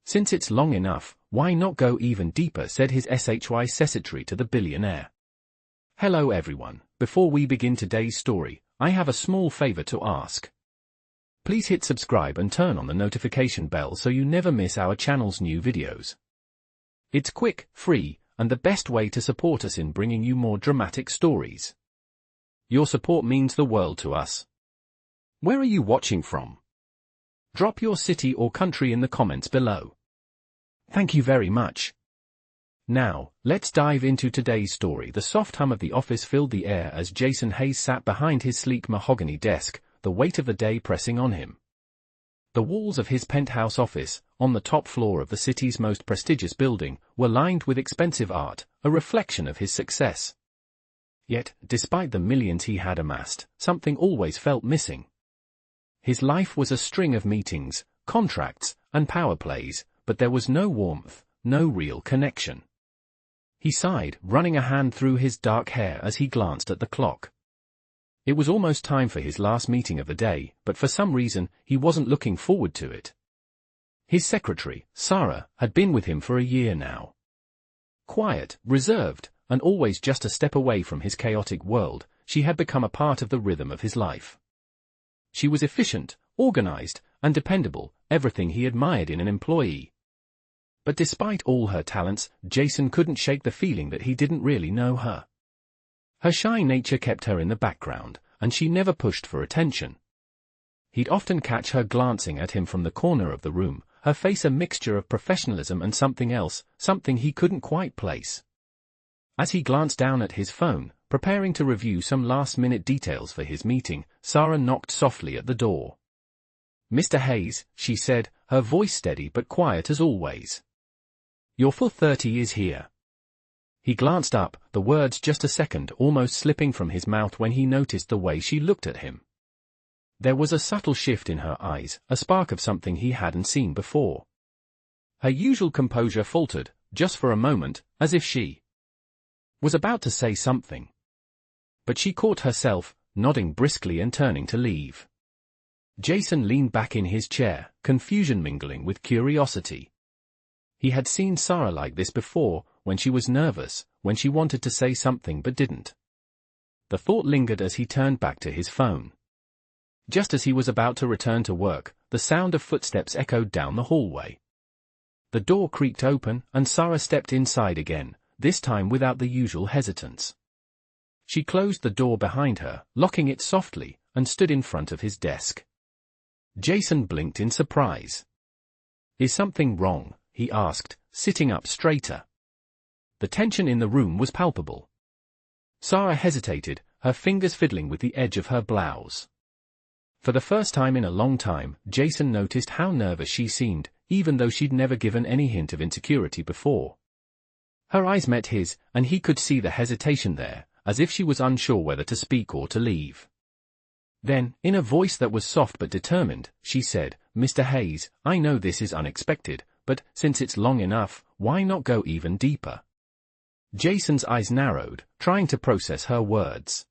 Since it's long enough, why not go even deeper, said his SHY secretary to the billionaire. Hello everyone, before we begin today's story, I have a small favor to ask. Please hit subscribe and turn on the notification bell so you never miss our channel's new videos. It's quick, free, and the best way to support us in bringing you more dramatic stories. Your support means the world to us. Where are you watching from? Drop your city or country in the comments below. Thank you very much. Now, let's dive into today's story. The soft hum of the office filled the air as Jason Hayes sat behind his sleek mahogany desk, the weight of the day pressing on him. The walls of his penthouse office, on the top floor of the city's most prestigious building, were lined with expensive art, a reflection of his success. Yet, despite the millions he had amassed, something always felt missing. His life was a string of meetings, contracts, and power plays, but there was no warmth, no real connection. He sighed, running a hand through his dark hair as he glanced at the clock. It was almost time for his last meeting of the day, but for some reason, he wasn't looking forward to it. His secretary, Sara, had been with him for a year now. Quiet, reserved, and always just a step away from his chaotic world, she had become a part of the rhythm of his life. She was efficient, organized, and dependable, everything he admired in an employee. But despite all her talents, Jason couldn't shake the feeling that he didn't really know her. Her shy nature kept her in the background, and she never pushed for attention. He'd often catch her glancing at him from the corner of the room, her face a mixture of professionalism and something else, something he couldn't quite place. As he glanced down at his phone, preparing to review some last-minute details for his meeting, Sara knocked softly at the door. "Mr. Hayes," she said, her voice steady but quiet as always. "Your 4:30 is here." He glanced up, the words just a second almost slipping from his mouth when he noticed the way she looked at him. There was a subtle shift in her eyes, a spark of something he hadn't seen before. Her usual composure faltered, just for a moment, as if she was about to say something. But she caught herself, nodding briskly and turning to leave. Jason leaned back in his chair, confusion mingling with curiosity. He had seen Sara like this before, when she was nervous, when she wanted to say something but didn't. The thought lingered as he turned back to his phone. Just as he was about to return to work, the sound of footsteps echoed down the hallway. The door creaked open, and Sara stepped inside again, this time without the usual hesitance. She closed the door behind her, locking it softly, and stood in front of his desk. Jason blinked in surprise. "Is something wrong?" he asked, sitting up straighter. The tension in the room was palpable. Sara hesitated, her fingers fiddling with the edge of her blouse. For the first time in a long time, Jason noticed how nervous she seemed, even though she'd never given any hint of insecurity before. Her eyes met his, and he could see the hesitation there, as if she was unsure whether to speak or to leave. Then, in a voice that was soft but determined, she said, "Mr. Hayes, I know this is unexpected, but since it's long enough, why not go even deeper?" Jason's eyes narrowed, trying to process her words.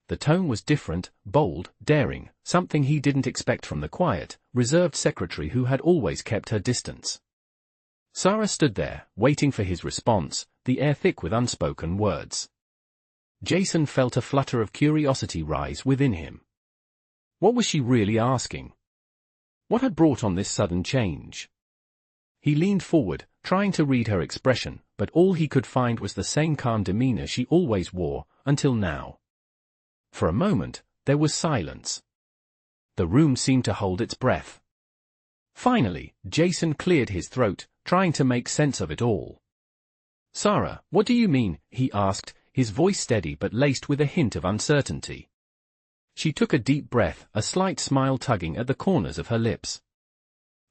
The tone was different, bold, daring, something he didn't expect from the quiet, reserved secretary who had always kept her distance. Sara stood there, waiting for his response, the air thick with unspoken words. Jason felt a flutter of curiosity rise within him. What was she really asking? What had brought on this sudden change? He leaned forward, trying to read her expression, but all he could find was the same calm demeanor she always wore, until now. For a moment, there was silence. The room seemed to hold its breath. Finally, Jason cleared his throat, trying to make sense of it all. "Sara, what do you mean?" he asked, his voice steady but laced with a hint of uncertainty. She took a deep breath, a slight smile tugging at the corners of her lips.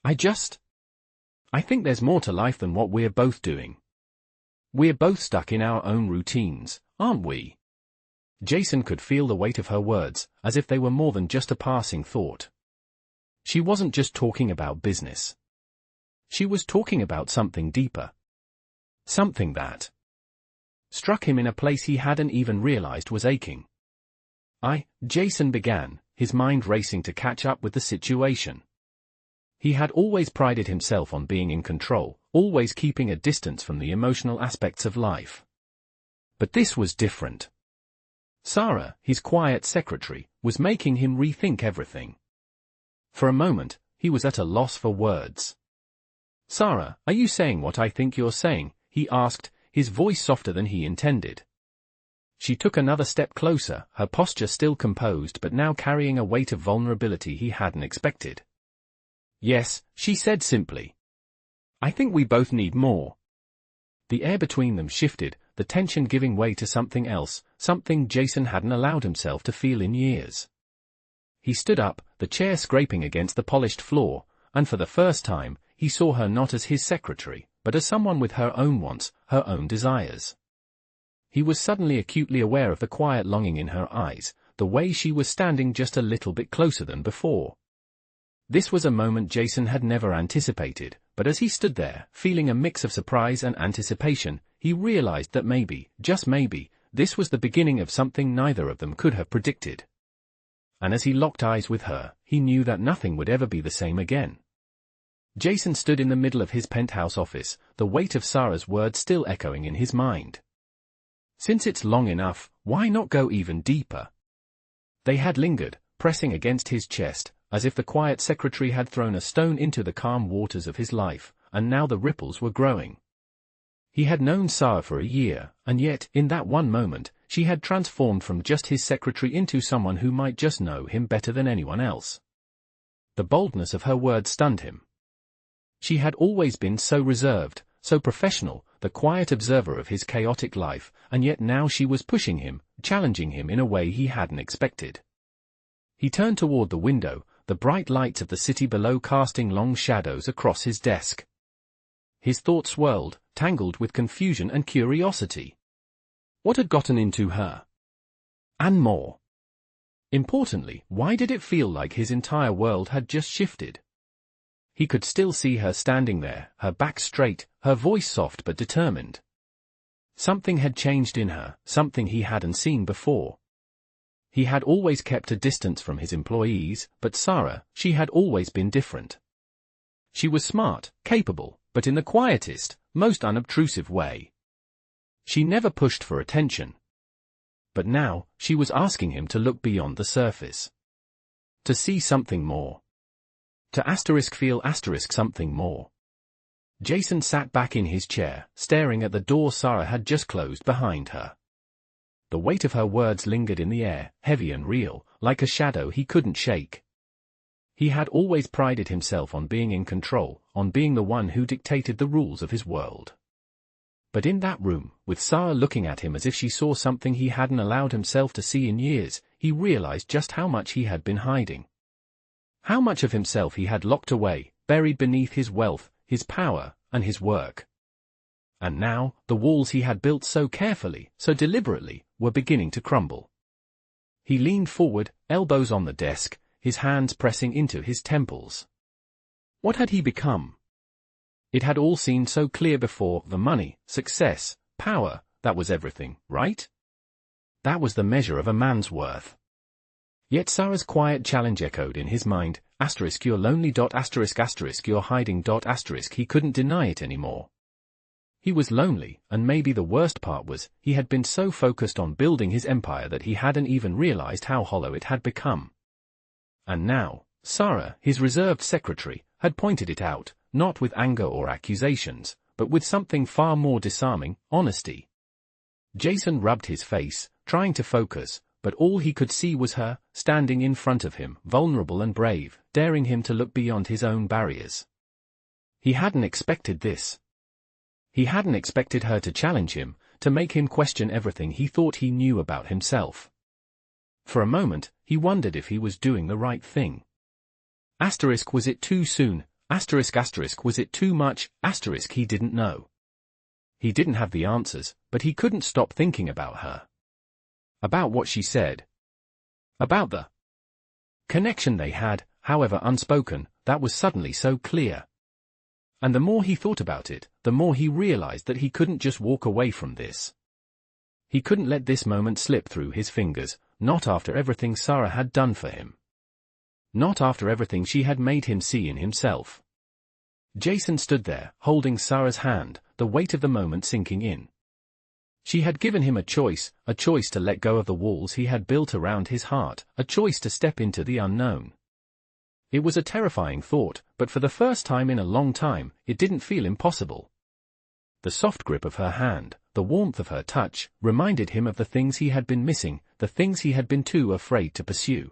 I think there's more to life than what we're both doing. We're both stuck in our own routines, aren't we?" Jason could feel the weight of her words, as if they were more than just a passing thought. She wasn't just talking about business. She was talking about something deeper. Something that struck him in a place he hadn't even realized was aching. Jason began, his mind racing to catch up with the situation. He had always prided himself on being in control, always keeping a distance from the emotional aspects of life. But this was different. Sara, his quiet secretary, was making him rethink everything. For a moment, he was at a loss for words. "Sara, are you saying what I think you're saying?" he asked, his voice softer than he intended. She took another step closer, her posture still composed but now carrying a weight of vulnerability he hadn't expected. "Yes," she said simply. "I think we both need more." The air between them shifted, the tension giving way to something else, something Jason hadn't allowed himself to feel in years. He stood up, the chair scraping against the polished floor, and for the first time, he saw her not as his secretary, but as someone with her own wants, her own desires. He was suddenly acutely aware of the quiet longing in her eyes, the way she was standing just a little bit closer than before. This was a moment Jason had never anticipated, but as he stood there, feeling a mix of surprise and anticipation, he realized that maybe, just maybe, this was the beginning of something neither of them could have predicted. And as he locked eyes with her, he knew that nothing would ever be the same again. Jason stood in the middle of his penthouse office, the weight of Sara's words still echoing in his mind. "Since it's long enough, why not go even deeper?" They had lingered, pressing against his chest, as if the quiet secretary had thrown a stone into the calm waters of his life, and now the ripples were growing. He had known Sara for a year, and yet, in that one moment, she had transformed from just his secretary into someone who might just know him better than anyone else. The boldness of her words stunned him. She had always been so reserved, so professional, the quiet observer of his chaotic life, and yet now she was pushing him, challenging him in a way he hadn't expected. He turned toward the window, the bright lights of the city below casting long shadows across his desk. His thoughts swirled, tangled with confusion and curiosity. What had gotten into her? And more. Importantly, why did it feel like his entire world had just shifted? He could still see her standing there, her back straight, her voice soft but determined. Something had changed in her, something he hadn't seen before. He had always kept a distance from his employees, but Sara, she had always been different. She was smart, capable, but in the quietest, most unobtrusive way. She never pushed for attention. But now, she was asking him to look beyond the surface. To see something more. To feel something more. Jason sat back in his chair, staring at the door Sara had just closed behind her. The weight of her words lingered in the air, heavy and real, like a shadow he couldn't shake. He had always prided himself on being in control, on being the one who dictated the rules of his world. But in that room, with Sara looking at him as if she saw something he hadn't allowed himself to see in years, he realized just how much he had been hiding. How much of himself he had locked away, buried beneath his wealth, his power, and his work. And now, the walls he had built so carefully, so deliberately, were beginning to crumble. He leaned forward, elbows on the desk, his hands pressing into his temples. What had he become? It had all seemed so clear before, the money, success, power, that was everything, right? That was the measure of a man's worth. Yet Sara's quiet challenge echoed in his mind, "You're lonely. You're hiding. He couldn't deny it anymore. He was lonely, and maybe the worst part was, he had been so focused on building his empire that he hadn't even realized how hollow it had become. And now, Sara, his reserved secretary, had pointed it out, not with anger or accusations, but with something far more disarming, honesty. Jason rubbed his face, trying to focus, but all he could see was her, standing in front of him, vulnerable and brave, daring him to look beyond his own barriers. He hadn't expected this. He hadn't expected her to challenge him, to make him question everything he thought he knew about himself. For a moment, he wondered if he was doing the right thing. Was it too soon? Was it too much? He didn't know. He didn't have the answers, but he couldn't stop thinking about her. About what she said. About the connection they had, however unspoken, that was suddenly so clear. And the more he thought about it, the more he realized that he couldn't just walk away from this. He couldn't let this moment slip through his fingers, not after everything Sara had done for him. not after everything she had made him see in himself. Jason stood there, holding Sara's hand, the weight of the moment sinking in. She had given him a choice to let go of the walls he had built around his heart, a choice to step into the unknown. It was a terrifying thought, but for the first time in a long time, it didn't feel impossible. The soft grip of her hand, the warmth of her touch, reminded him of the things he had been missing, the things he had been too afraid to pursue.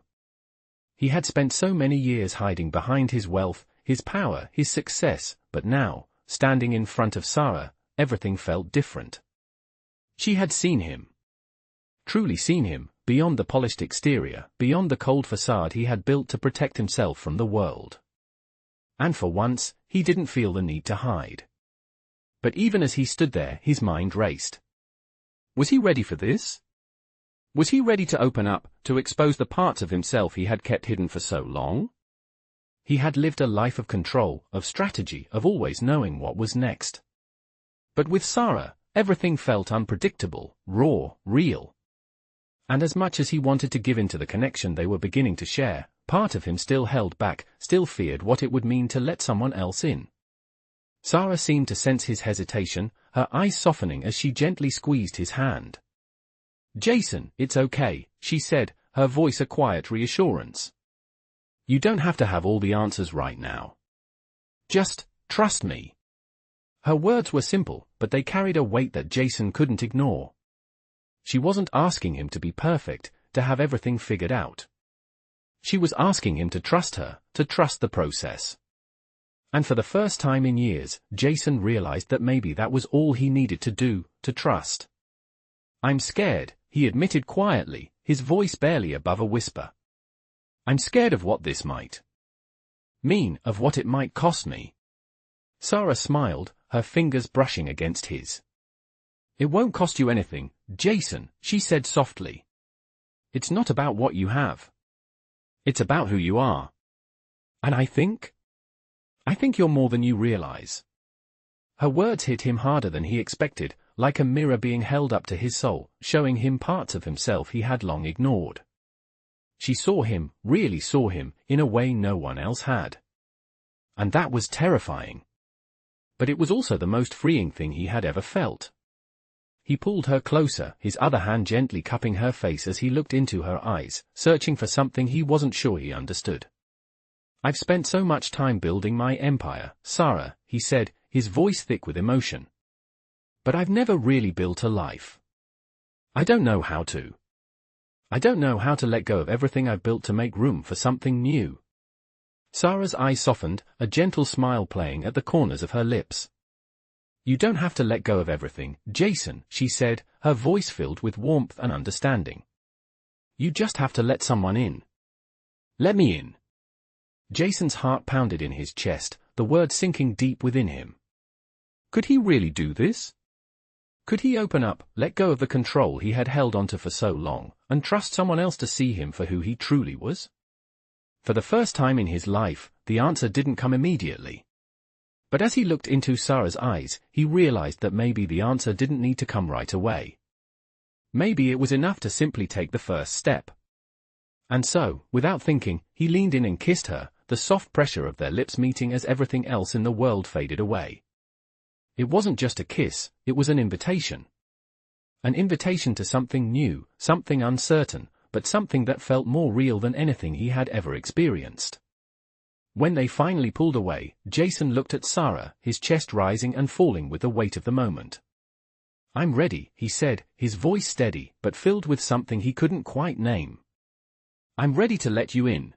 He had spent so many years hiding behind his wealth, his power, his success, but now, standing in front of Sara, everything felt different. She had seen him. Truly seen him, beyond the polished exterior, beyond the cold facade he had built to protect himself from the world. And for once, he didn't feel the need to hide. But even as he stood there, his mind raced. Was he ready for this? Was he ready to open up, to expose the parts of himself he had kept hidden for so long? He had lived a life of control, of strategy, of always knowing what was next. But with Sara, everything felt unpredictable, raw, real. And as much as he wanted to give in to the connection they were beginning to share, part of him still held back, still feared what it would mean to let someone else in. Sara seemed to sense his hesitation, her eyes softening as she gently squeezed his hand. "Jason, it's okay," she said, her voice a quiet reassurance. "You don't have to have all the answers right now. Just trust me." Her words were simple, but they carried a weight that Jason couldn't ignore. She wasn't asking him to be perfect, to have everything figured out. She was asking him to trust her, to trust the process. And for the first time in years, Jason realized that maybe that was all he needed to do, to trust. "I'm scared," he admitted quietly, his voice barely above a whisper. "I'm scared of what this might mean, of what it might cost me." Sara smiled, her fingers brushing against his. "It won't cost you anything, Jason," she said softly. "It's not about what you have. It's about who you are. And I think you're more than you realize." Her words hit him harder than he expected, like a mirror being held up to his soul, showing him parts of himself he had long ignored. She saw him, really saw him, in a way no one else had. And that was terrifying. But it was also the most freeing thing he had ever felt. He pulled her closer, his other hand gently cupping her face as he looked into her eyes, searching for something he wasn't sure he understood. "I've spent so much time building my empire, Sara," he said, his voice thick with emotion. "But I've never really built a life. I don't know how to. I don't know how to let go of everything I've built to make room for something new." Sara's eyes softened, a gentle smile playing at the corners of her lips. "You don't have to let go of everything, Jason," she said, her voice filled with warmth and understanding. "You just have to let someone in. Let me in." Jason's heart pounded in his chest, the words sinking deep within him. Could he really do this? Could he open up, let go of the control he had held onto for so long, and trust someone else to see him for who he truly was? For the first time in his life, the answer didn't come immediately. But as he looked into Sara's eyes, he realized that maybe the answer didn't need to come right away. Maybe it was enough to simply take the first step. And so, without thinking, he leaned in and kissed her, the soft pressure of their lips meeting as everything else in the world faded away. It wasn't just a kiss, it was an invitation. An invitation to something new, something uncertain, but something that felt more real than anything he had ever experienced. When they finally pulled away, Jason looked at Sara, his chest rising and falling with the weight of the moment. "I'm ready," he said, his voice steady, but filled with something he couldn't quite name. "I'm ready to let you in."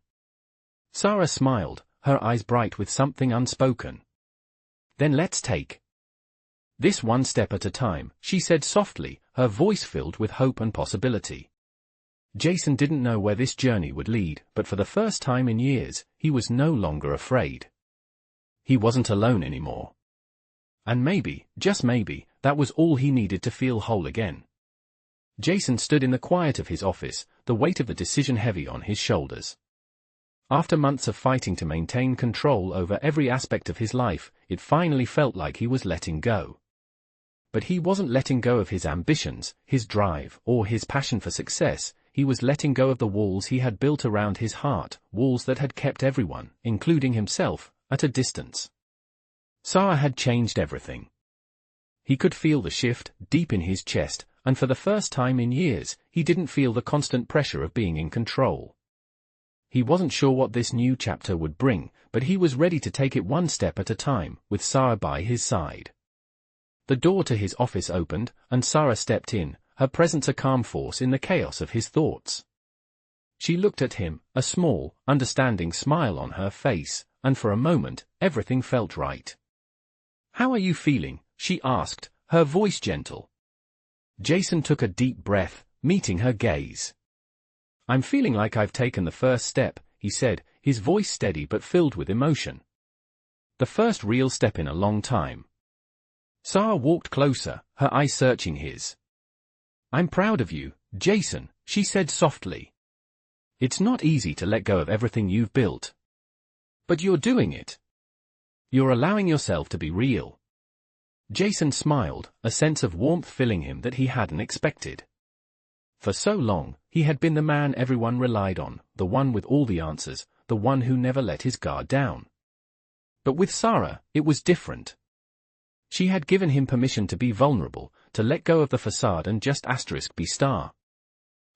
Sara smiled, her eyes bright with something unspoken. "Then let's take this one step at a time," she said softly, her voice filled with hope and possibility. Jason didn't know where this journey would lead, but for the first time in years, he was no longer afraid. He wasn't alone anymore. And maybe, just maybe, that was all he needed to feel whole again. Jason stood in the quiet of his office, the weight of the decision heavy on his shoulders. After months of fighting to maintain control over every aspect of his life, it finally felt like he was letting go. But he wasn't letting go of his ambitions, his drive, or his passion for success. he was letting go of the walls he had built around his heart, walls that had kept everyone, including himself, at a distance. Sara had changed everything. He could feel the shift deep in his chest, and for the first time in years, he didn't feel the constant pressure of being in control. He wasn't sure what this new chapter would bring, but he was ready to take it one step at a time, with Sara by his side. The door to his office opened, and Sara stepped in, her presence a calm force in the chaos of his thoughts. She looked at him, a small, understanding smile on her face, and for a moment, everything felt right. "How are you feeling?" she asked, her voice gentle. Jason took a deep breath, meeting her gaze. "I'm feeling like I've taken the first step," he said, his voice steady but filled with emotion. "The first real step in a long time." Sara walked closer, her eyes searching his. "I'm proud of you, Jason," she said softly. "It's not easy to let go of everything you've built. But you're doing it. You're allowing yourself to be real." Jason smiled, a sense of warmth filling him that he hadn't expected. For so long, he had been the man everyone relied on, the one with all the answers, the one who never let his guard down. But with Sara, it was different. She had given him permission to be vulnerable, to let go of the facade and just be star.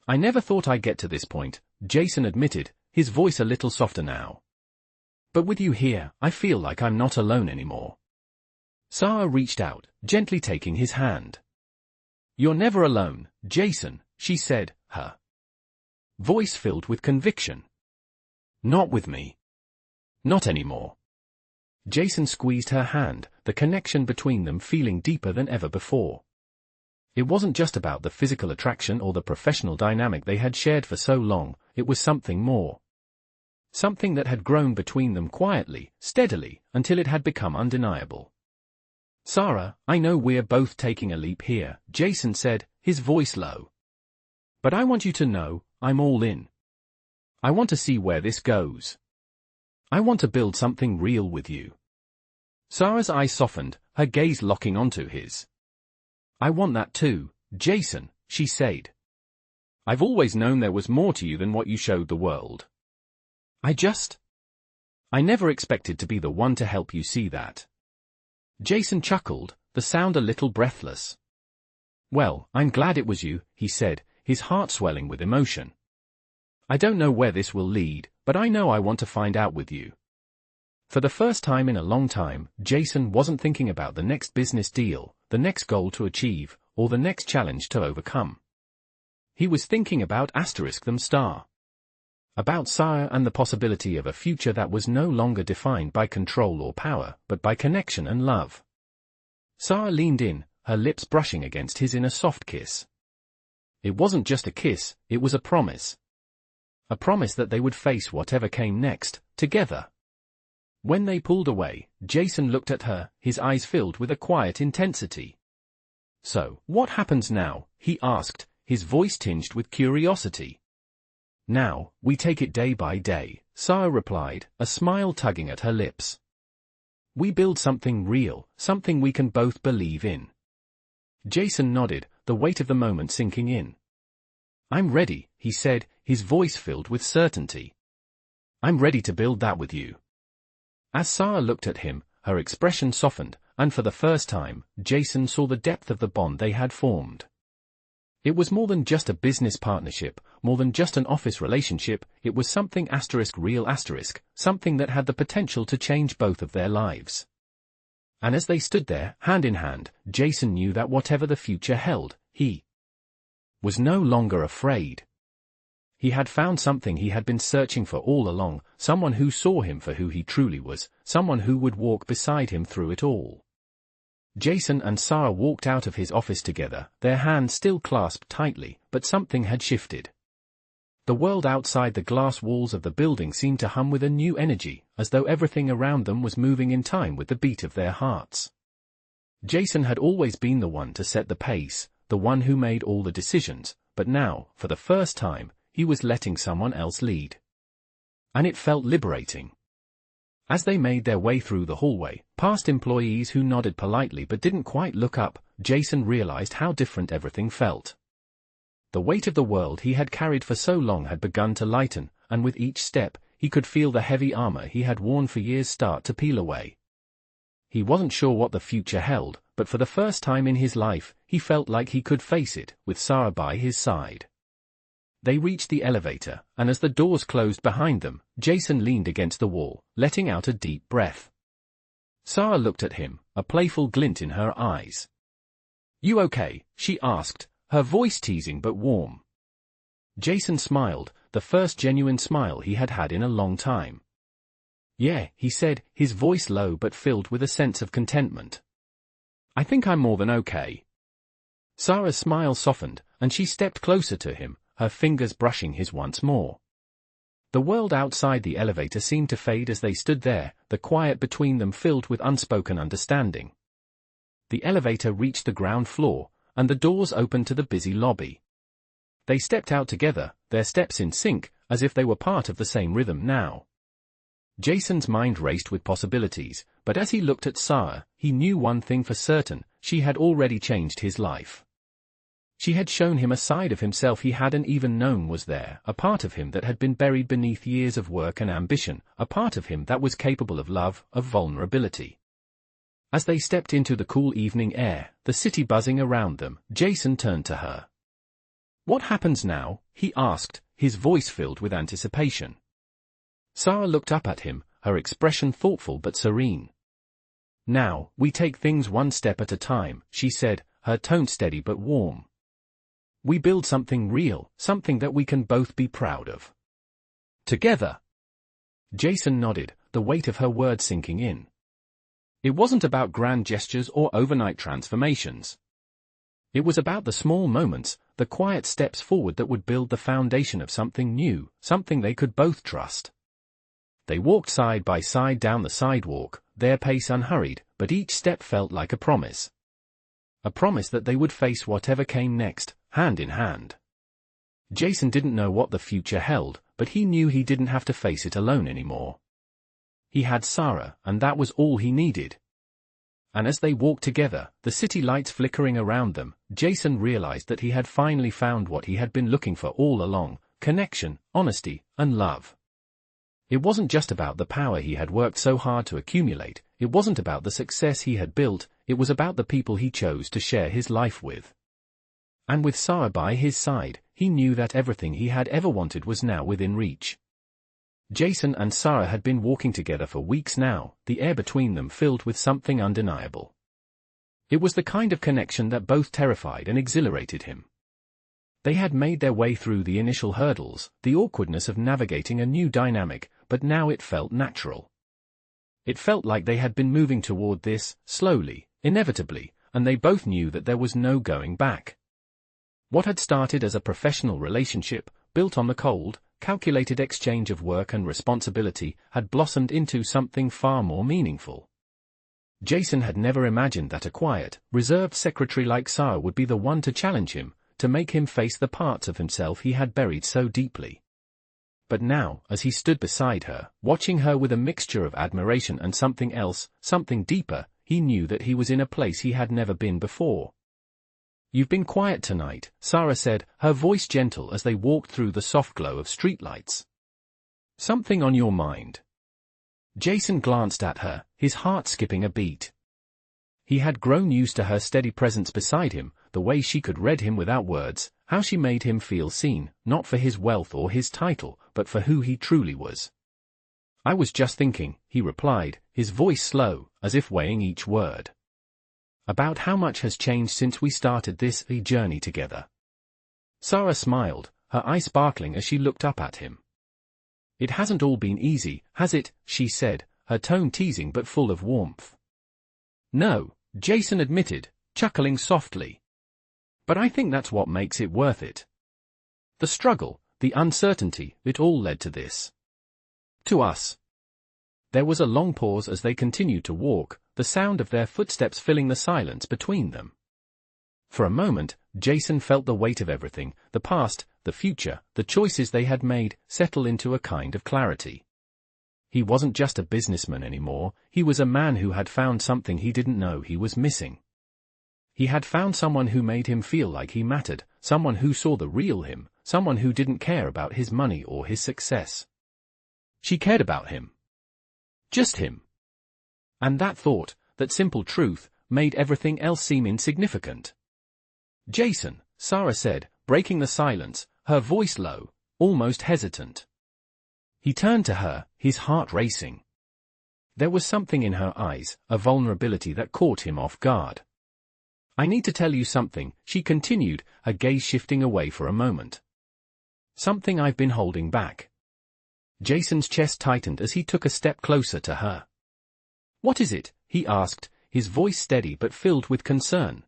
"I never thought I'd get to this point," Jason admitted, his voice a little softer now. "But with you here, I feel like I'm not alone anymore." Sara reached out, gently taking his hand. "You're never alone, Jason," she said, her voice filled with conviction. "Not with me. Not anymore." Jason squeezed her hand, the connection between them feeling deeper than ever before. It wasn't just about the physical attraction or the professional dynamic they had shared for so long, it was something more. Something that had grown between them quietly, steadily, until it had become undeniable. "Sara, I know we're both taking a leap here," Jason said, his voice low. "But I want you to know, I'm all in. I want to see where this goes. I want to build something real with you." Sara's eyes softened, her gaze locking onto his. "I want that too, Jason," she said. "I've always known there was more to you than what you showed the world. I never expected to be the one to help you see that." Jason chuckled, the sound a little breathless. "Well, I'm glad it was you," he said, his heart swelling with emotion. "I don't know where this will lead, but I know I want to find out with you." For the first time in a long time, Jason wasn't thinking about the next business deal, the next goal to achieve, or the next challenge to overcome. He was thinking about them star. About Sara and the possibility of a future that was no longer defined by control or power, but by connection and love. Sara leaned in, her lips brushing against his in a soft kiss. It wasn't just a kiss, it was a promise. A promise that they would face whatever came next, together. When they pulled away, Jason looked at her, his eyes filled with a quiet intensity. "So, what happens now?" he asked, his voice tinged with curiosity. "Now, we take it day by day," Sara replied, a smile tugging at her lips. "We build something real, something we can both believe in." Jason nodded, the weight of the moment sinking in. "I'm ready," he said, his voice filled with certainty. "I'm ready to build that with you." As Sara looked at him, her expression softened, and for the first time, Jason saw the depth of the bond they had formed. It was more than just a business partnership, more than just an office relationship, it was something real, something that had the potential to change both of their lives. And as they stood there, hand in hand, Jason knew that whatever the future held, he was no longer afraid. He had found something he had been searching for all along, someone who saw him for who he truly was, someone who would walk beside him through it all. Jason and Sara walked out of his office together, their hands still clasped tightly, but something had shifted. The world outside the glass walls of the building seemed to hum with a new energy, as though everything around them was moving in time with the beat of their hearts. Jason had always been the one to set the pace, the one who made all the decisions, but now, for the first time, he was letting someone else lead. And it felt liberating. As they made their way through the hallway, past employees who nodded politely but didn't quite look up, Jason realized how different everything felt. The weight of the world he had carried for so long had begun to lighten, and with each step, he could feel the heavy armor he had worn for years start to peel away. He wasn't sure what the future held, but for the first time in his life, he felt like he could face it, with Sara by his side. They reached the elevator, and as the doors closed behind them, Jason leaned against the wall, letting out a deep breath. Sara looked at him, a playful glint in her eyes. "You okay?" she asked, her voice teasing but warm. Jason smiled, the first genuine smile he had had in a long time. "Yeah," he said, his voice low but filled with a sense of contentment. "I think I'm more than okay." Sara's smile softened, and she stepped closer to him, her fingers brushing his once more. The world outside the elevator seemed to fade as they stood there, the quiet between them filled with unspoken understanding. The elevator reached the ground floor, and the doors opened to the busy lobby. They stepped out together, their steps in sync, as if they were part of the same rhythm now. Jason's mind raced with possibilities, but as he looked at Sara, he knew one thing for certain: she had already changed his life. She had shown him a side of himself he hadn't even known was there, a part of him that had been buried beneath years of work and ambition, a part of him that was capable of love, of vulnerability. As they stepped into the cool evening air, the city buzzing around them, Jason turned to her. "What happens now?" he asked, his voice filled with anticipation. Sara looked up at him, her expression thoughtful but serene. "Now, we take things one step at a time," she said, her tone steady but warm. "We build something real, something that we can both be proud of. Together." Jason nodded, the weight of her words sinking in. It wasn't about grand gestures or overnight transformations. It was about the small moments, the quiet steps forward that would build the foundation of something new, something they could both trust. They walked side by side down the sidewalk, their pace unhurried, but each step felt like a promise. A promise that they would face whatever came next, hand in hand. Jason didn't know what the future held, but he knew he didn't have to face it alone anymore. He had Sara, and that was all he needed. And as they walked together, the city lights flickering around them, Jason realized that he had finally found what he had been looking for all along: connection, honesty, and love. It wasn't just about the power he had worked so hard to accumulate, it wasn't about the success he had built, it was about the people he chose to share his life with. And with Sara by his side, he knew that everything he had ever wanted was now within reach. Jason and Sara had been walking together for weeks now, the air between them filled with something undeniable. It was the kind of connection that both terrified and exhilarated him. They had made their way through the initial hurdles, the awkwardness of navigating a new dynamic, but now it felt natural. It felt like they had been moving toward this, slowly, inevitably, and they both knew that there was no going back. What had started as a professional relationship, built on the cold, calculated exchange of work and responsibility, had blossomed into something far more meaningful. Jason had never imagined that a quiet, reserved secretary like Sara would be the one to challenge him, to make him face the parts of himself he had buried so deeply. But now, as he stood beside her, watching her with a mixture of admiration and something else, something deeper, he knew that he was in a place he had never been before. "You've been quiet tonight," Sara said, her voice gentle as they walked through the soft glow of streetlights. "Something on your mind?" Jason glanced at her, his heart skipping a beat. He had grown used to her steady presence beside him, the way she could read him without words, how she made him feel seen, not for his wealth or his title, but for who he truly was. "I was just thinking," he replied, his voice slow, as if weighing each word. "About how much has changed since we started this journey together." Sara smiled, her eyes sparkling as she looked up at him. "It hasn't all been easy, has it?" she said, her tone teasing but full of warmth. "No," Jason admitted, chuckling softly. "But I think that's what makes it worth it. The struggle, the uncertainty, it all led to this. To us." There was a long pause as they continued to walk, the sound of their footsteps filling the silence between them. For a moment, Jason felt the weight of everything, the past, the future, the choices they had made, settle into a kind of clarity. He wasn't just a businessman anymore, he was a man who had found something he didn't know he was missing. He had found someone who made him feel like he mattered, someone who saw the real him, someone who didn't care about his money or his success. She cared about him. Just him. And that thought, that simple truth, made everything else seem insignificant. "Jason," Sara said, breaking the silence, her voice low, almost hesitant. He turned to her, his heart racing. There was something in her eyes, a vulnerability that caught him off guard. "I need to tell you something," she continued, her gaze shifting away for a moment. "Something I've been holding back." Jason's chest tightened as he took a step closer to her. "What is it?" he asked, his voice steady but filled with concern.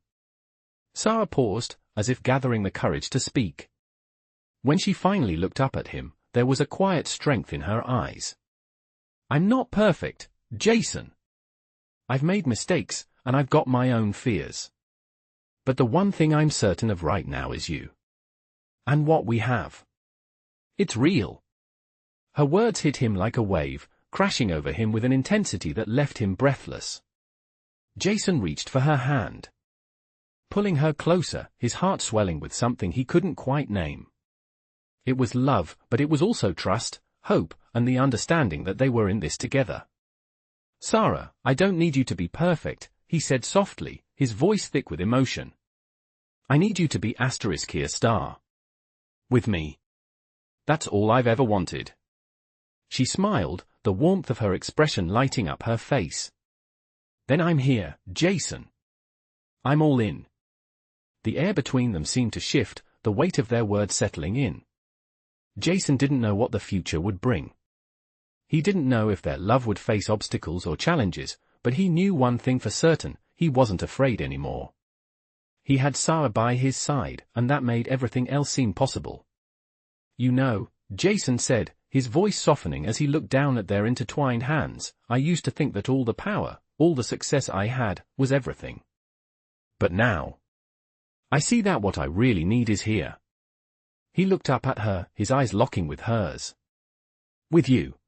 Sara paused, as if gathering the courage to speak. When she finally looked up at him, there was a quiet strength in her eyes. "I'm not perfect, Jason. I've made mistakes, and I've got my own fears. But the one thing I'm certain of right now is you. And what we have. It's real." Her words hit him like a wave, crashing over him with an intensity that left him breathless. Jason reached for her hand. Pulling her closer, his heart swelling with something he couldn't quite name. It was love, but it was also trust, hope, and the understanding that they were in this together. "Sara, I don't need you to be perfect," he said softly, his voice thick with emotion. "I need you to be *here star. With me. That's all I've ever wanted." She smiled, the warmth of her expression lighting up her face. "Then I'm here, Jason. I'm all in." The air between them seemed to shift, the weight of their words settling in. Jason didn't know what the future would bring. He didn't know if their love would face obstacles or challenges, but he knew one thing for certain, he wasn't afraid anymore. He had Sara by his side, and that made everything else seem possible. "You know," Jason said, his voice softening as he looked down at their intertwined hands, "I used to think that all the power, all the success I had, was everything. But now, I see that what I really need is here." He looked up at her, his eyes locking with hers. "With you."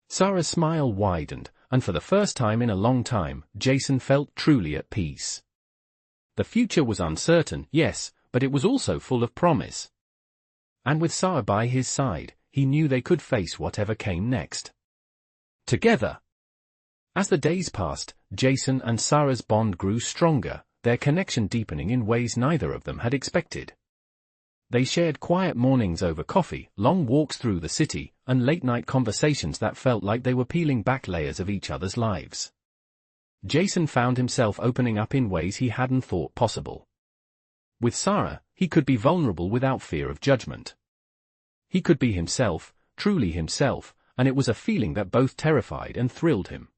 Sara's smile widened, and for the first time in a long time, Jason felt truly at peace. The future was uncertain, yes, but it was also full of promise. And with Sara by his side, he knew they could face whatever came next. Together. As the days passed, Jason and Sara's bond grew stronger, their connection deepening in ways neither of them had expected. They shared quiet mornings over coffee, long walks through the city, and late-night conversations that felt like they were peeling back layers of each other's lives. Jason found himself opening up in ways he hadn't thought possible. With Sara, he could be vulnerable without fear of judgment. He could be himself, truly himself, and it was a feeling that both terrified and thrilled him.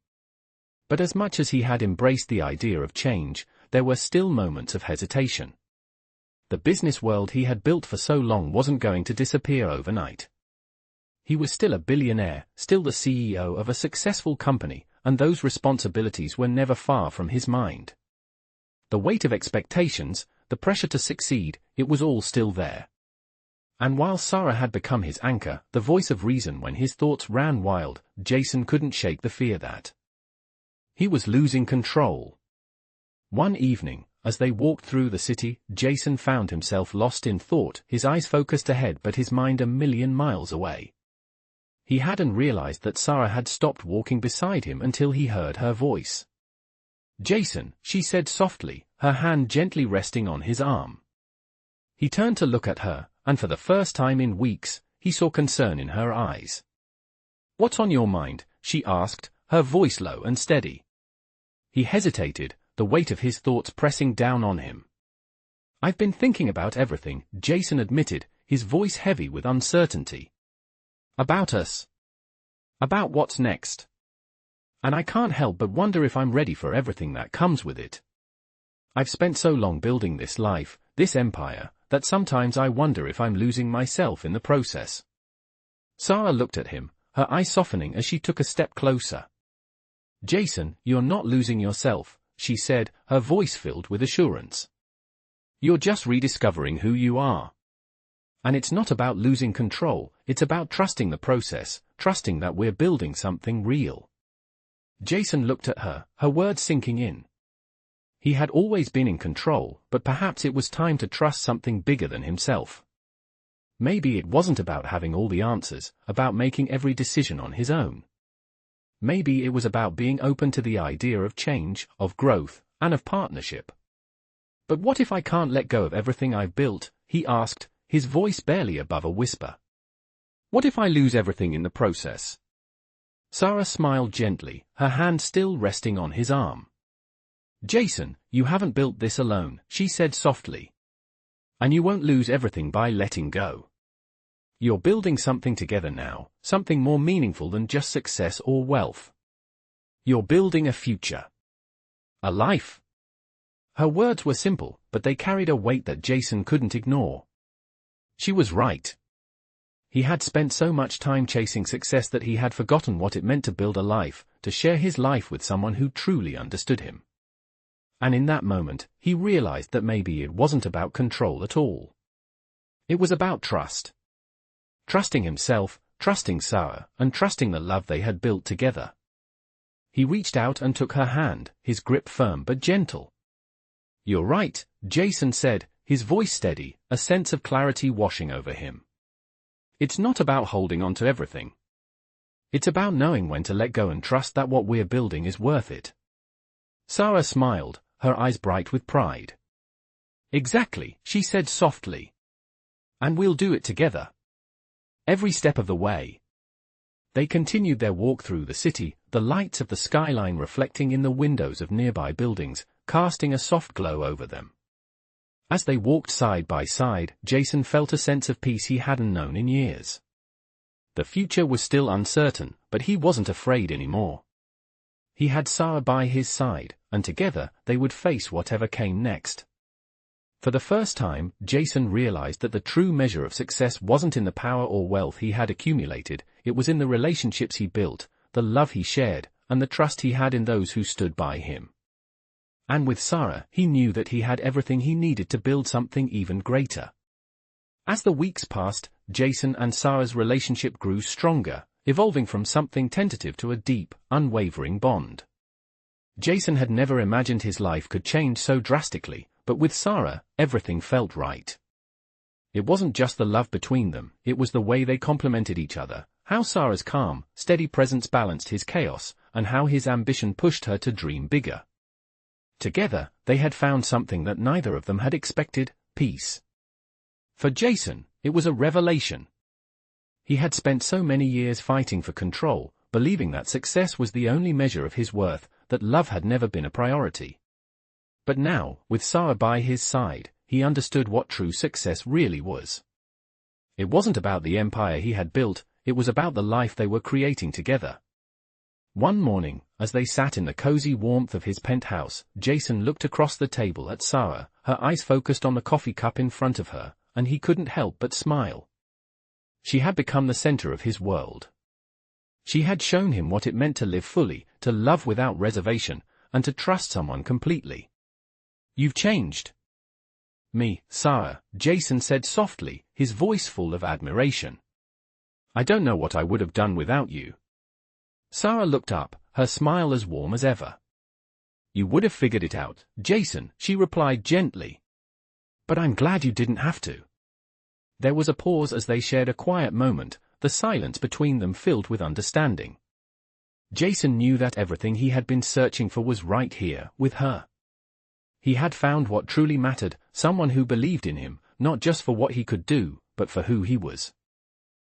But as much as he had embraced the idea of change, there were still moments of hesitation. The business world he had built for so long wasn't going to disappear overnight. He was still a billionaire, still the CEO of a successful company, and those responsibilities were never far from his mind. The weight of expectations, the pressure to succeed, it was all still there. And while Sara had become his anchor, the voice of reason when his thoughts ran wild, Jason couldn't shake the fear that he was losing control. One evening, as they walked through the city, Jason found himself lost in thought, his eyes focused ahead but his mind a million miles away. He hadn't realized that Sara had stopped walking beside him until he heard her voice. "Jason," she said softly, her hand gently resting on his arm. He turned to look at her, and for the first time in weeks, he saw concern in her eyes. "What's on your mind?" she asked, her voice low and steady. He hesitated, the weight of his thoughts pressing down on him. "I've been thinking about everything," Jason admitted, his voice heavy with uncertainty. "About us. About what's next. And I can't help but wonder if I'm ready for everything that comes with it. I've spent so long building this life, this empire, that sometimes I wonder if I'm losing myself in the process." Sara looked at him, her eyes softening as she took a step closer. "Jason, you're not losing yourself," she said, her voice filled with assurance. "You're just rediscovering who you are. And it's not about losing control, it's about trusting the process, trusting that we're building something real." Jason looked at her, her words sinking in. He had always been in control, but perhaps it was time to trust something bigger than himself. Maybe it wasn't about having all the answers, about making every decision on his own. Maybe it was about being open to the idea of change, of growth, and of partnership. But what if I can't let go of everything I've built? He asked, his voice barely above a whisper. What if I lose everything in the process? Sara smiled gently, her hand still resting on his arm. Jason, you haven't built this alone, she said softly. And you won't lose everything by letting go. You're building something together now, something more meaningful than just success or wealth. You're building a future. A life. Her words were simple, but they carried a weight that Jason couldn't ignore. She was right. He had spent so much time chasing success that he had forgotten what it meant to build a life, to share his life with someone who truly understood him. And in that moment, he realized that maybe it wasn't about control at all. It was about trust. Trusting himself, trusting Sara, and trusting the love they had built together. He reached out and took her hand, his grip firm but gentle. You're right, Jason said, his voice steady, a sense of clarity washing over him. It's not about holding on to everything. It's about knowing when to let go and trust that what we're building is worth it. Sara smiled, her eyes bright with pride. Exactly, she said softly. And we'll do it together. Every step of the way. They continued their walk through the city, the lights of the skyline reflecting in the windows of nearby buildings, casting a soft glow over them. As they walked side by side, Jason felt a sense of peace he hadn't known in years. The future was still uncertain, but he wasn't afraid anymore. He had Sara by his side, and together, they would face whatever came next. For the first time, Jason realized that the true measure of success wasn't in the power or wealth he had accumulated, it was in the relationships he built, the love he shared, and the trust he had in those who stood by him. And with Sara, he knew that he had everything he needed to build something even greater. As the weeks passed, Jason and Sara's relationship grew stronger, evolving from something tentative to a deep, unwavering bond. Jason had never imagined his life could change so drastically, but with Sara, everything felt right. It wasn't just the love between them, it was the way they complemented each other, how Sara's calm, steady presence balanced his chaos, and how his ambition pushed her to dream bigger. Together, they had found something that neither of them had expected, peace. For Jason, it was a revelation. He had spent so many years fighting for control, believing that success was the only measure of his worth, that love had never been a priority. But now, with Sara by his side, he understood what true success really was. It wasn't about the empire he had built, it was about the life they were creating together. One morning, as they sat in the cozy warmth of his penthouse, Jason looked across the table at Sara, her eyes focused on the coffee cup in front of her, and he couldn't help but smile. She had become the center of his world. She had shown him what it meant to live fully, to love without reservation, and to trust someone completely. You've changed. Me, Sara, Jason said softly, his voice full of admiration. I don't know what I would have done without you. Sara looked up, her smile as warm as ever. You would have figured it out, Jason, she replied gently. But I'm glad you didn't have to. There was a pause as they shared a quiet moment, the silence between them filled with understanding. Jason knew that everything he had been searching for was right here, with her. He had found what truly mattered, someone who believed in him, not just for what he could do, but for who he was.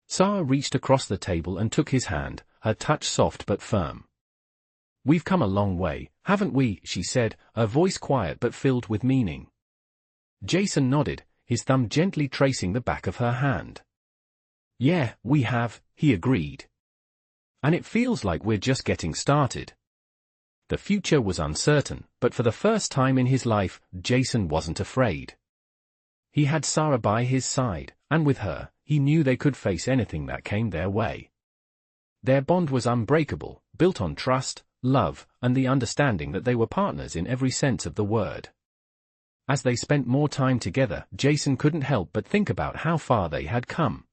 Sara reached across the table and took his hand, her touch soft but firm. We've come a long way, haven't we, she said, her voice quiet but filled with meaning. Jason nodded, his thumb gently tracing the back of her hand. Yeah, we have, he agreed. And it feels like we're just getting started. The future was uncertain, but for the first time in his life, Jason wasn't afraid. He had Sara by his side, and with her, he knew they could face anything that came their way. Their bond was unbreakable, built on trust, love, and the understanding that they were partners in every sense of the word. As they spent more time together, Jason couldn't help but think about how far they had come.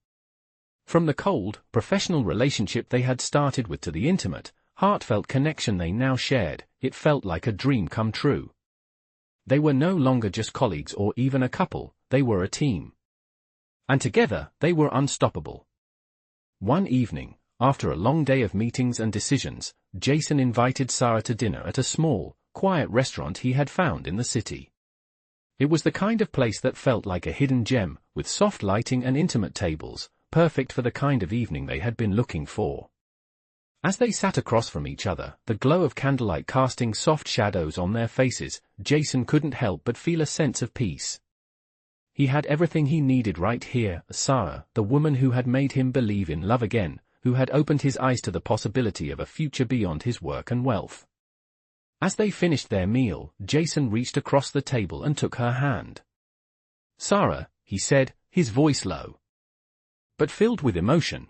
From the cold, professional relationship they had started with to the intimate, heartfelt connection they now shared, it felt like a dream come true. They were no longer just colleagues or even a couple, they were a team. And together, they were unstoppable. One evening, after a long day of meetings and decisions, Jason invited Sara to dinner at a small, quiet restaurant he had found in the city. It was the kind of place that felt like a hidden gem, with soft lighting and intimate tables, perfect for the kind of evening they had been looking for. As they sat across from each other, the glow of candlelight casting soft shadows on their faces, Jason couldn't help but feel a sense of peace. He had everything he needed right here, Sara, the woman who had made him believe in love again, who had opened his eyes to the possibility of a future beyond his work and wealth. As they finished their meal, Jason reached across the table and took her hand. "Sara," he said, his voice low, but filled with emotion.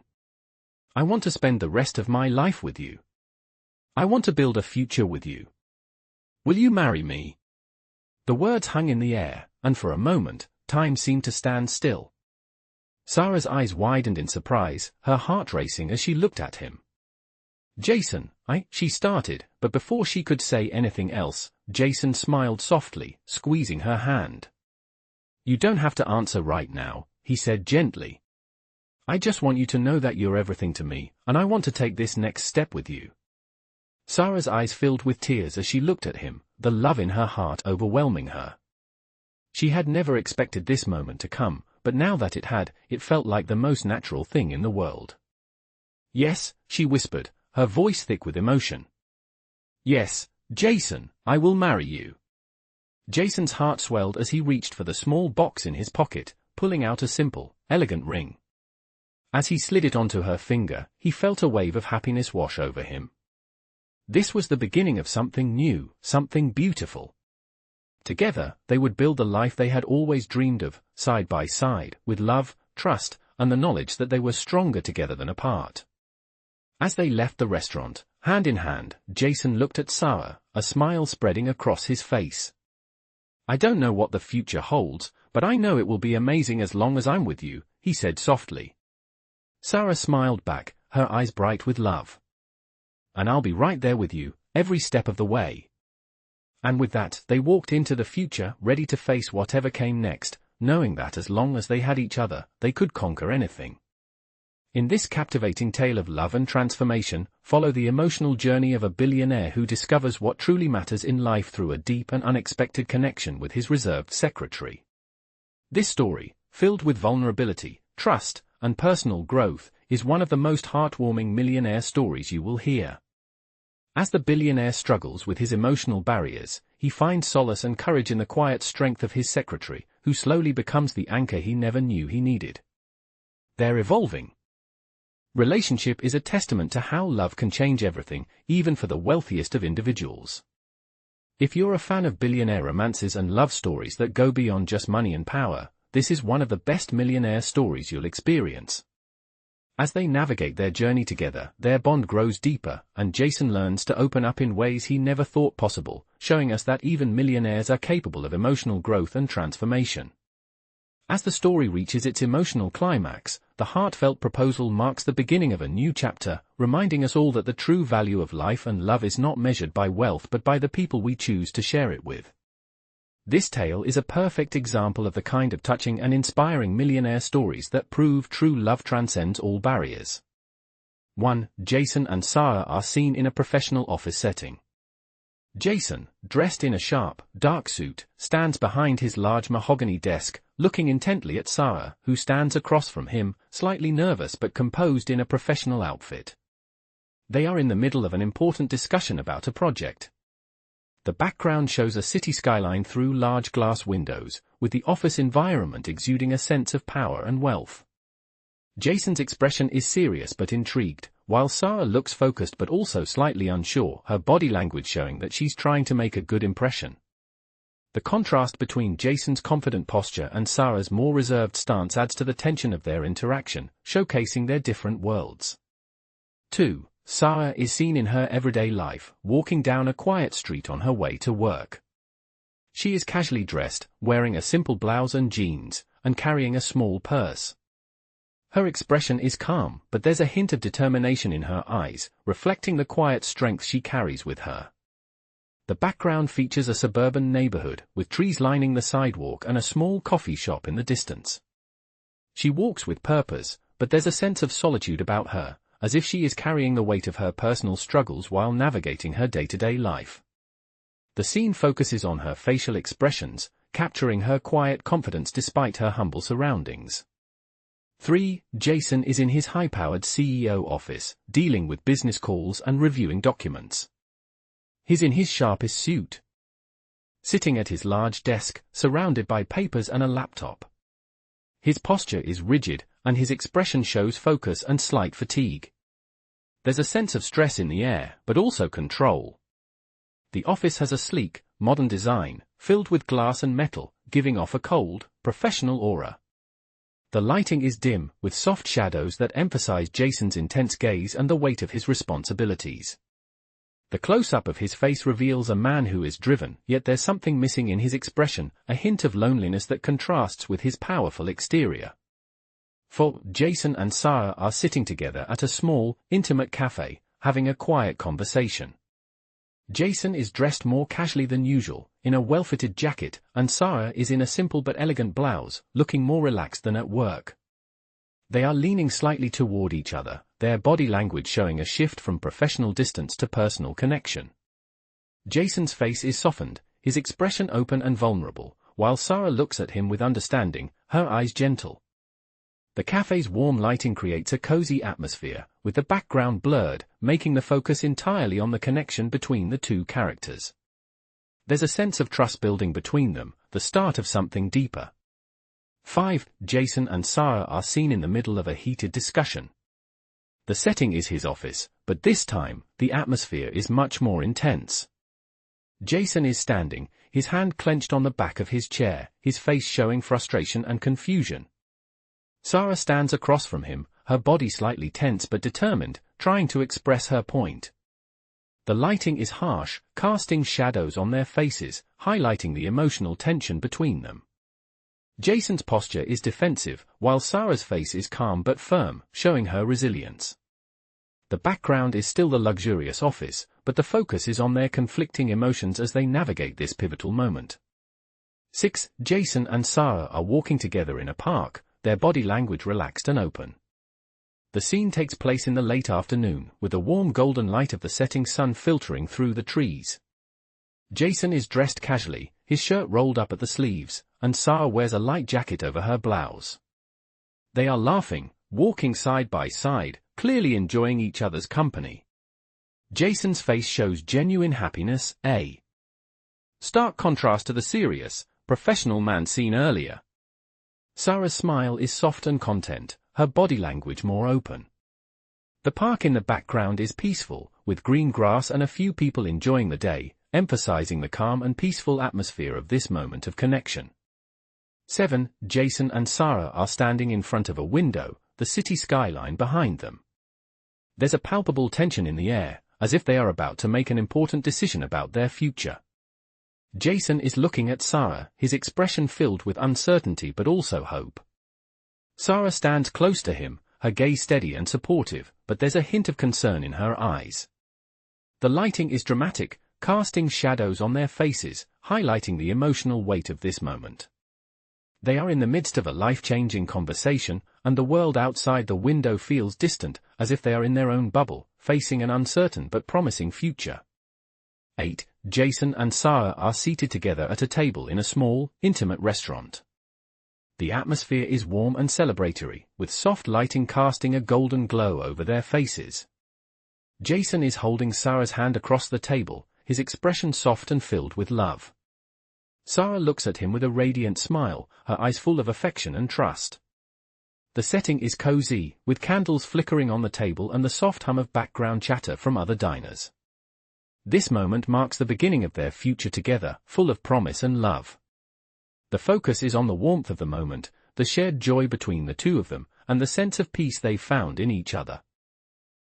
"I want to spend the rest of my life with you. I want to build a future with you. Will you marry me?" The words hung in the air, and for a moment, time seemed to stand still. Sara's eyes widened in surprise, her heart racing as she looked at him. "Jason, she started, but before she could say anything else, Jason smiled softly, squeezing her hand. "You don't have to answer right now," he said gently. "I just want you to know that you're everything to me, and I want to take this next step with you." Sara's eyes filled with tears as she looked at him, the love in her heart overwhelming her. She had never expected this moment to come, but now that it had, it felt like the most natural thing in the world. "Yes," she whispered, her voice thick with emotion. "Yes, Jason, I will marry you." Jason's heart swelled as he reached for the small box in his pocket, pulling out a simple, elegant ring. As he slid it onto her finger, he felt a wave of happiness wash over him. This was the beginning of something new, something beautiful. Together, they would build the life they had always dreamed of, side by side, with love, trust, and the knowledge that they were stronger together than apart. As they left the restaurant, hand in hand, Jason looked at Sara, a smile spreading across his face. "I don't know what the future holds, but I know it will be amazing as long as I'm with you," he said softly. Sara smiled back, her eyes bright with love. "And I'll be right there with you, every step of the way." And with that, they walked into the future, ready to face whatever came next, knowing that as long as they had each other, they could conquer anything. In this captivating tale of love and transformation, follow the emotional journey of a billionaire who discovers what truly matters in life through a deep and unexpected connection with his reserved secretary. This story, filled with vulnerability, trust, and personal growth, is one of the most heartwarming millionaire stories you will hear. As the billionaire struggles with his emotional barriers, he finds solace and courage in the quiet strength of his secretary, who slowly becomes the anchor he never knew he needed. Their evolving relationship is a testament to how love can change everything, even for the wealthiest of individuals. If you're a fan of billionaire romances and love stories that go beyond just money and power, this is one of the best millionaire stories you'll experience. As they navigate their journey together, their bond grows deeper, and Jason learns to open up in ways he never thought possible, showing us that even millionaires are capable of emotional growth and transformation. As the story reaches its emotional climax, the heartfelt proposal marks the beginning of a new chapter, reminding us all that the true value of life and love is not measured by wealth but by the people we choose to share it with. This tale is a perfect example of the kind of touching and inspiring millionaire stories that prove true love transcends all barriers. 1. Jason and Sara are seen in a professional office setting. Jason, dressed in a sharp, dark suit, stands behind his large mahogany desk, looking intently at Sara, who stands across from him, slightly nervous but composed in a professional outfit. They are in the middle of an important discussion about a project. The background shows a city skyline through large glass windows, with the office environment exuding a sense of power and wealth. Jason's expression is serious but intrigued, while Sara looks focused but also slightly unsure, her body language showing that she's trying to make a good impression. The contrast between Jason's confident posture and Sara's more reserved stance adds to the tension of their interaction, showcasing their different worlds. 2. Sara is seen in her everyday life, walking down a quiet street on her way to work. She is casually dressed, wearing a simple blouse and jeans, and carrying a small purse. Her expression is calm, but there's a hint of determination in her eyes, reflecting the quiet strength she carries with her. The background features a suburban neighborhood, with trees lining the sidewalk and a small coffee shop in the distance. She walks with purpose, but there's a sense of solitude about her, as if she is carrying the weight of her personal struggles while navigating her day-to-day life. The scene focuses on her facial expressions, capturing her quiet confidence despite her humble surroundings. 3. Jason is in his high-powered CEO office, dealing with business calls and reviewing documents. He's in his sharpest suit, sitting at his large desk, surrounded by papers and a laptop. His posture is rigid, and his expression shows focus and slight fatigue. There's a sense of stress in the air, but also control. The office has a sleek, modern design, filled with glass and metal, giving off a cold, professional aura. The lighting is dim, with soft shadows that emphasize Jason's intense gaze and the weight of his responsibilities. The close-up of his face reveals a man who is driven, yet there's something missing in his expression, a hint of loneliness that contrasts with his powerful exterior. 4. Jason and Sara are sitting together at a small, intimate cafe, having a quiet conversation. Jason is dressed more casually than usual, in a well-fitted jacket, and Sara is in a simple but elegant blouse, looking more relaxed than at work. They are leaning slightly toward each other, their body language showing a shift from professional distance to personal connection. Jason's face is softened, his expression open and vulnerable, while Sara looks at him with understanding, her eyes gentle. The cafe's warm lighting creates a cozy atmosphere, with the background blurred, making the focus entirely on the connection between the two characters. There's a sense of trust building between them, the start of something deeper. 5. Jason and Sara are seen in the middle of a heated discussion. The setting is his office, but this time, the atmosphere is much more intense. Jason is standing, his hand clenched on the back of his chair, his face showing frustration and confusion. Sara stands across from him, her body slightly tense but determined, trying to express her point. The lighting is harsh, casting shadows on their faces, highlighting the emotional tension between them. Jason's posture is defensive, while Sara's face is calm but firm, showing her resilience. The background is still the luxurious office, but the focus is on their conflicting emotions as they navigate this pivotal moment. 6. Jason and Sara are walking together in a park, their body language relaxed and open. The scene takes place in the late afternoon, with the warm golden light of the setting sun filtering through the trees. Jason is dressed casually, his shirt rolled up at the sleeves, and Sara wears a light jacket over her blouse. They are laughing, walking side by side, clearly enjoying each other's company. Jason's face shows genuine happiness, a stark contrast to the serious, professional man seen earlier. Sara's smile is soft and content, her body language more open. The park in the background is peaceful, with green grass and a few people enjoying the day, emphasizing the calm and peaceful atmosphere of this moment of connection. 7. Jason and Sara are standing in front of a window, the city skyline behind them. There's a palpable tension in the air, as if they are about to make an important decision about their future. Jason is looking at Sara, his expression filled with uncertainty but also hope. Sara stands close to him, her gaze steady and supportive, but there's a hint of concern in her eyes. The lighting is dramatic, casting shadows on their faces, highlighting the emotional weight of this moment. They are in the midst of a life-changing conversation, and the world outside the window feels distant, as if they are in their own bubble, facing an uncertain but promising future. 8. Jason and Sara are seated together at a table in a small, intimate restaurant. The atmosphere is warm and celebratory, with soft lighting casting a golden glow over their faces. Jason is holding Sara's hand across the table, his expression soft and filled with love. Sara looks at him with a radiant smile, her eyes full of affection and trust. The setting is cozy, with candles flickering on the table and the soft hum of background chatter from other diners. This moment marks the beginning of their future together, full of promise and love. The focus is on the warmth of the moment, the shared joy between the two of them, and the sense of peace they found in each other.